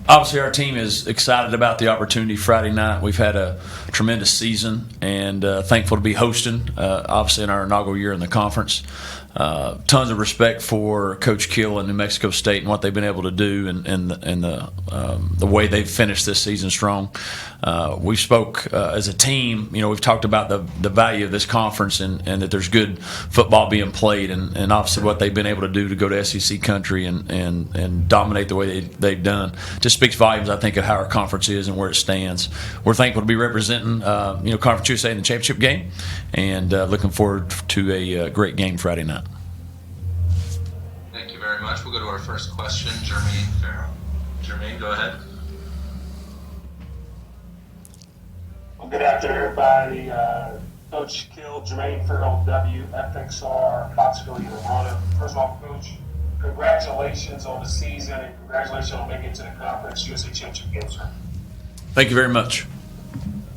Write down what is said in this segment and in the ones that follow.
Obviously, our team is excited about the opportunity Friday night. We've had a tremendous season and thankful to be hosting, obviously, in our inaugural year in the conference. Tons of respect for Coach Kill and New Mexico State and what they've been able to do and the way they've finished this season strong. We spoke as a team. We've talked about the value of this conference and that there's good football being played and obviously what they've been able to do to go to SEC country and dominate the way they've done. Just speaks volumes, I think, of how our conference is and where it stands. We're thankful to be representing Conference USA in the championship game and looking forward to a great game Friday night. Thank you very much. We'll go to our first question, Jermaine Farrell. Jermaine, go ahead. Well, good afternoon, everybody. Coach Kill, Jermaine Farrell, WFXR, Pottsville, Arizona. First of all, Coach, congratulations on the season and congratulations on making it to the Conference USA Championship game, sir. Thank you very much.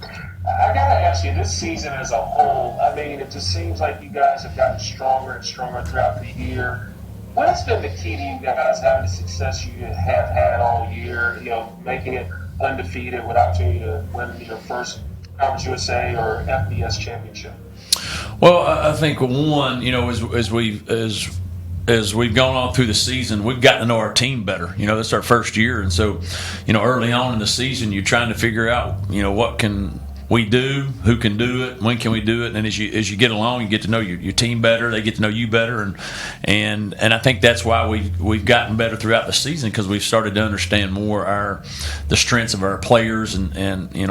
I got to ask you, this season as a whole, I mean, it just seems like you guys have gotten stronger and stronger throughout the year. What's been the key to you guys having the success you have had all year, making it undefeated with opportunity to win your first Conference USA or FBS championship? Well, I think one, as we've gone on through the season, we've gotten to know our team better. This is our first year, and so early on in the season, you're trying to figure out what can we do, who can do it, when can we do it, and as you get along, you get to know your team better. They get to know you better, and I think that's why we've gotten better throughout the season because we've started to understand more the strengths of our players and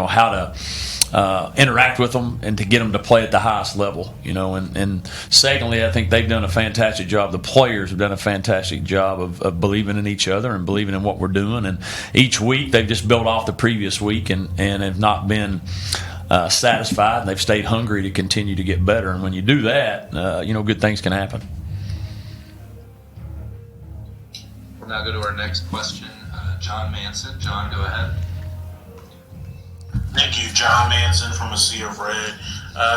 how to interact with them and to get them to play at the highest level. And secondly, I think they've done a fantastic job. The players have done a fantastic job of believing in each other and believing in what we're doing. And each week they've just built off the previous week and have not been satisfied. They've stayed hungry to continue to get better. And when you do that, good things can happen. We'll now go to our next question. John Manson. John, go ahead. Thank you, John Manson from A Sea of Red.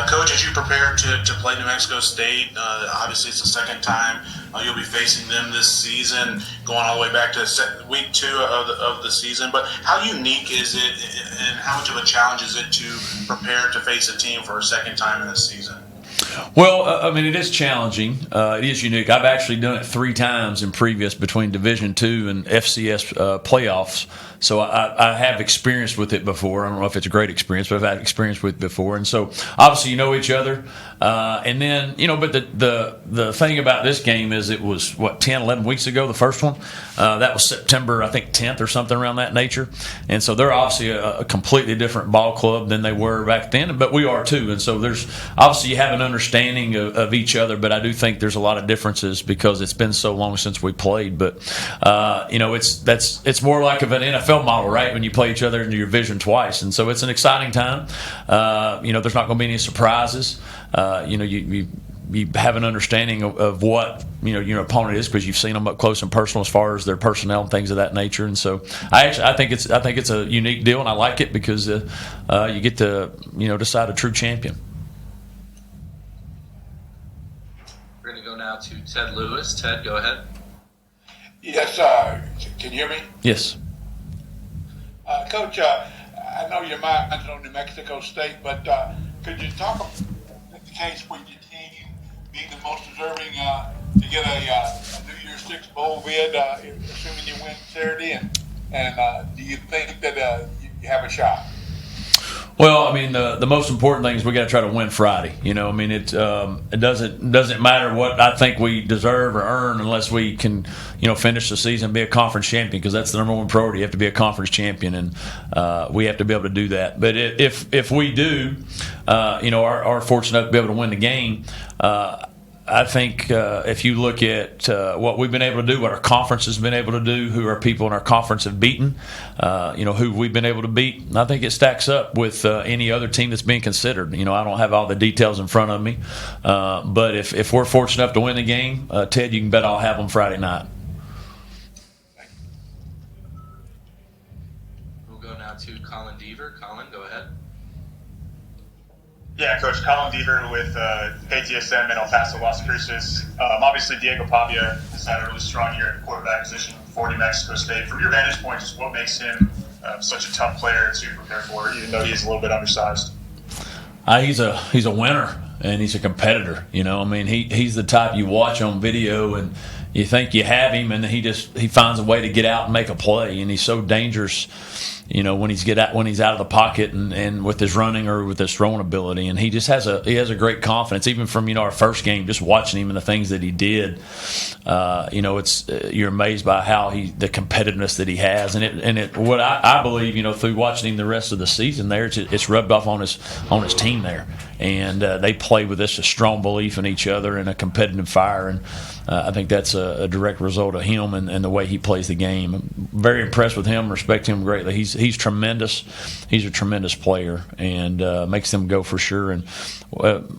Coach, as you prepare to play New Mexico State, obviously it's the second time you'll be facing them this season, going all the way back to week 2 of the season. But how unique is it and how much of a challenge is it to prepare to face a team for a second time in this season? Well, it is challenging. It is unique. I've actually done it 3 times in previous between Division II and FCS playoffs. So I have experience with it before. I don't know if it's a great experience, but I've had experience with it before. And so obviously you know each other. And then, but the thing about this game is it was, 10, 11 weeks ago, the first one? That was September, I think, 10th or something around that nature. And so they're obviously a completely different ball club than they were back then, but we are too. And so there's obviously you have an understanding of each other, but I do think there's a lot of differences because it's been so long since we played. But, it's more like of an NFL model, right, when you play each other in your division twice. And so it's an exciting time. There's not going to be any surprises. You have an understanding of what your opponent is because you've seen them up close and personal as far as their personnel and things of that nature. And so I think it's a unique deal, and I like it because you get to decide a true champion. We're going to go now to Ted Lewis. Ted, go ahead. Yes, can you hear me? Yes. Coach, I know your mind's on New Mexico State, but could you talk about the case with your team being the most deserving to get a New Year's Six bowl bid, assuming you win Saturday, and do you think that you have a shot? Well, the most important thing is we got to try to win Friday. It doesn't matter what I think we deserve or earn unless we can, finish the season and be a conference champion because that's the number one priority. You have to be a conference champion, and we have to be able to do that. But if we do, are fortunate to be able to win the game. I think if you look at what we've been able to do, what our conference has been able to do, who our people in our conference have beaten, who we've been able to beat, I think it stacks up with any other team that's being considered. I don't have all the details in front of me, but if we're fortunate enough to win the game, Ted, you can bet I'll have them Friday night. We'll go now to Colin Deaver. Colin, go ahead. Yeah, Coach, Colin Deaver with KTSM in El Paso, Las Cruces. Obviously, Diego Pavia has had a really strong year at quarterback position for New Mexico State. From your vantage point, just what makes him such a tough player to prepare for, even though he's a little bit undersized? He's a winner, and he's a competitor. I mean, he's the type you watch on video and you think you have him, and he finds a way to get out and make a play, and he's so dangerous. When he's out of the pocket and with his running or with his throwing ability, and he just has a great confidence. Even from our first game, just watching him and the things that he did, you're amazed by how the competitiveness that he has, and what I believe through watching him the rest of the season there, it's rubbed off on his team there, and they play with this a strong belief in each other and a competitive fire, and I think that's a direct result of him and the way he plays the game. I'm very impressed with him, respect him greatly. He's tremendous. He's a tremendous player, and makes them go for sure. And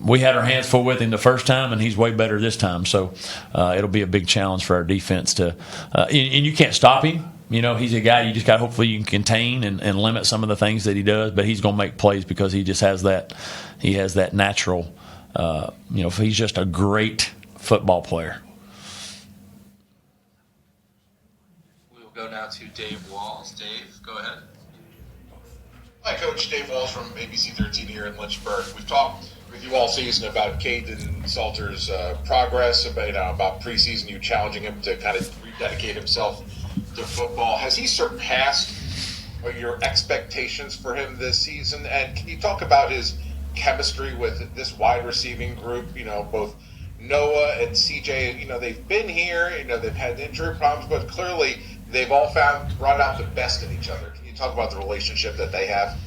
we had our hands full with him the first time, and he's way better this time. So it'll be a big challenge for our defense to. And you can't stop him. He's a guy you just got. Hopefully, you can contain and limit some of the things that he does. But he's going to make plays because he just has that. He has that natural. He's just a great football player. We'll go now to Dave Walls. Dave, go ahead. Hi, Coach. Dave Walls from ABC 13 here in Lynchburg. We've talked with you all season about Caden Salter's progress, about preseason, you challenging him to kind of rededicate himself to football. Has he surpassed your expectations for him this season? And can you talk about his chemistry with this wide receiving group? Both Noah and CJ, they've been here, they've had injury problems, but clearly they've all brought out the best in each other. Can you talk about the relationship that they have?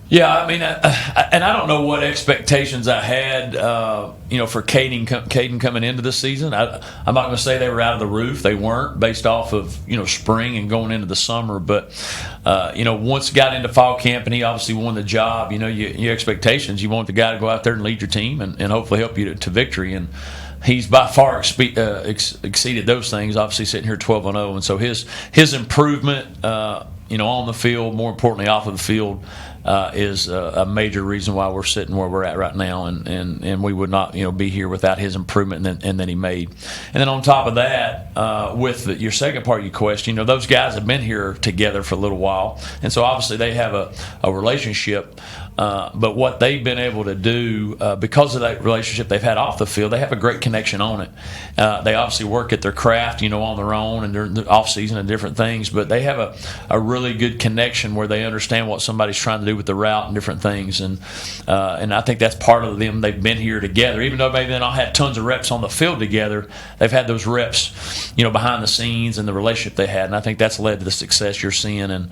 Yeah, I mean, and I don't know what expectations I had, for Caden coming into the season. I'm not going to say they were out of the roof. They weren't, based off of, spring and going into the summer. But, once he got into fall camp and he obviously won the job, your expectations, you want the guy to go out there and lead your team and hopefully help you to victory. And he's by far exceeded those things, obviously sitting here 12-0. And so his improvement, on the field, more importantly off of the field, is a major reason why we're sitting where we're at right now, and we would not be here without his improvement and that he made. And then on top of that, with your second part of your question, those guys have been here together for a little while, and so obviously they have a relationship. But what they've been able to do, because of that relationship they've had off the field, they have a great connection on it. They obviously work at their craft, on their own and during the off season and different things. But they have a really good connection where they understand what somebody's trying to do with the route and different things. And I think that's part of them. They've been here together, even though maybe they don't have tons of reps on the field together. They've had those reps, behind the scenes and the relationship they had. And I think that's led to the success you're seeing. And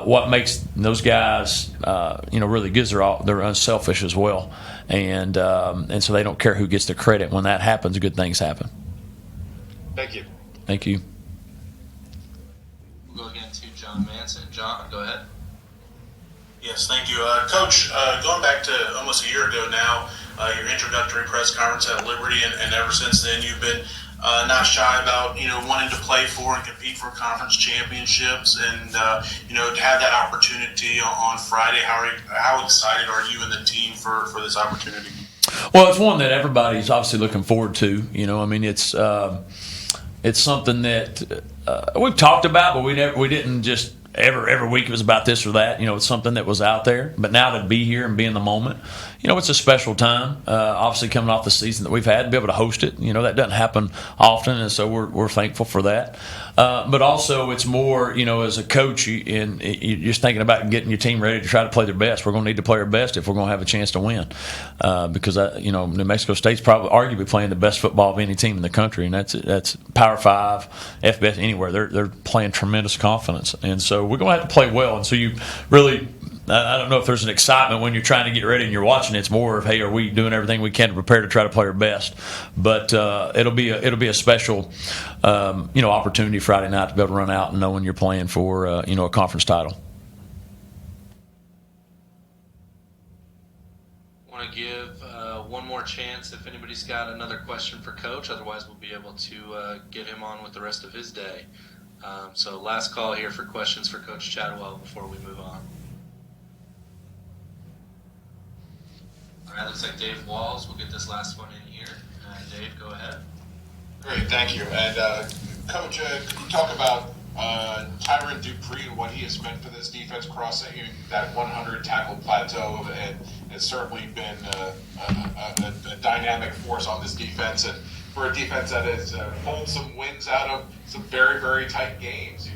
what makes those guys, really good is they're unselfish as well, and so they don't care who gets the credit. When that happens, good things happen. Thank you. Thank you. We'll go again to John Manson. John, go ahead. Yes, thank you. Coach, going back to almost a year ago now, your introductory press conference at Liberty, and ever since then you've been not shy about wanting to play for and compete for conference championships, and to have that opportunity on Friday. How excited are you and the team for this opportunity? Well, it's one that everybody's obviously looking forward to. It's something that we've talked about, but we didn't just every week it was about this or that. It's something that was out there. But now to be here and be in the moment, it's a special time. Obviously, coming off the season that we've had, to be able to host it, that doesn't happen often, and so we're thankful for that. But also, it's more, as a coach, you're just thinking about getting your team ready to try to play their best. We're going to need to play our best if we're going to have a chance to win, because New Mexico State's probably arguably playing the best football of any team in the country, and that's Power 5, FBS, anywhere. They're playing tremendous confidence, and so we're going to have to play well. And so you really. I don't know if there's an excitement when you're trying to get ready and you're watching. It's more of, hey, are we doing everything we can to prepare to try to play our best? But it'll be a special opportunity Friday night to be able to run out and knowing you're playing for a conference title. I want to give one more chance if anybody's got another question for Coach. Otherwise, we'll be able to get him on with the rest of his day. So last call here for questions for Coach Chadwell before we move on. All right, looks like Dave Walls. We'll get this last one in here. Dave, go ahead. Great, thank you. And Coach, can you talk about Tyron Dupree and what he has meant for this defense, crossing that 100 tackle plateau, and has certainly been a dynamic force on this defense, and for a defense that has pulled some wins out of some very, very tight games.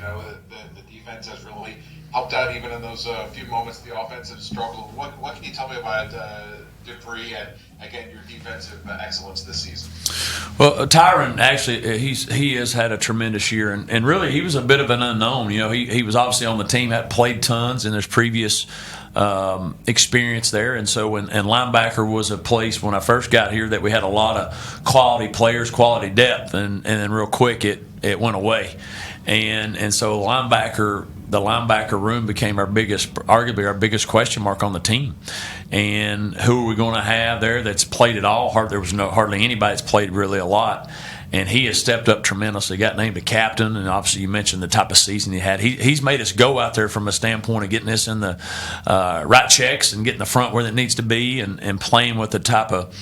The defense has really helped out even in those few moments the offense has struggled. What can you tell me about Dupree and, again, your defensive excellence this season? Well, Tyron, actually, he has had a tremendous year, and really he was a bit of an unknown. He was obviously on the team, had played tons in his previous experience there, and so and linebacker was a place when I first got here that we had a lot of quality players, quality depth, and then real quick it went away, and so the linebacker room became arguably our biggest question mark on the team. And who are we going to have there that's played at all? There was hardly anybody that's played really a lot. And he has stepped up tremendously. Got named a captain, and obviously you mentioned the type of season he had. He's made us go out there from a standpoint of getting us in the right checks and getting the front where it needs to be, and playing with the type of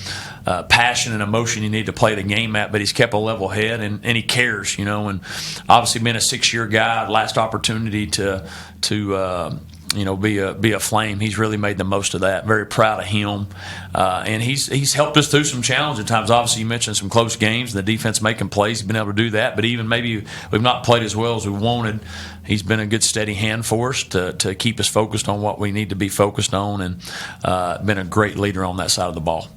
passion and emotion you need to play the game at. But he's kept a level head, and he cares, and obviously being a 6-year guy, last opportunity to be a Flame. He's really made the most of that. Very proud of him, and he's helped us through some challenging times. Obviously, you mentioned some close games, and the defense making plays. He's been able to do that, but even maybe we've not played as well as we wanted. He's been a good steady hand for us to keep us focused on what we need to be focused on, and been a great leader on that side of the ball.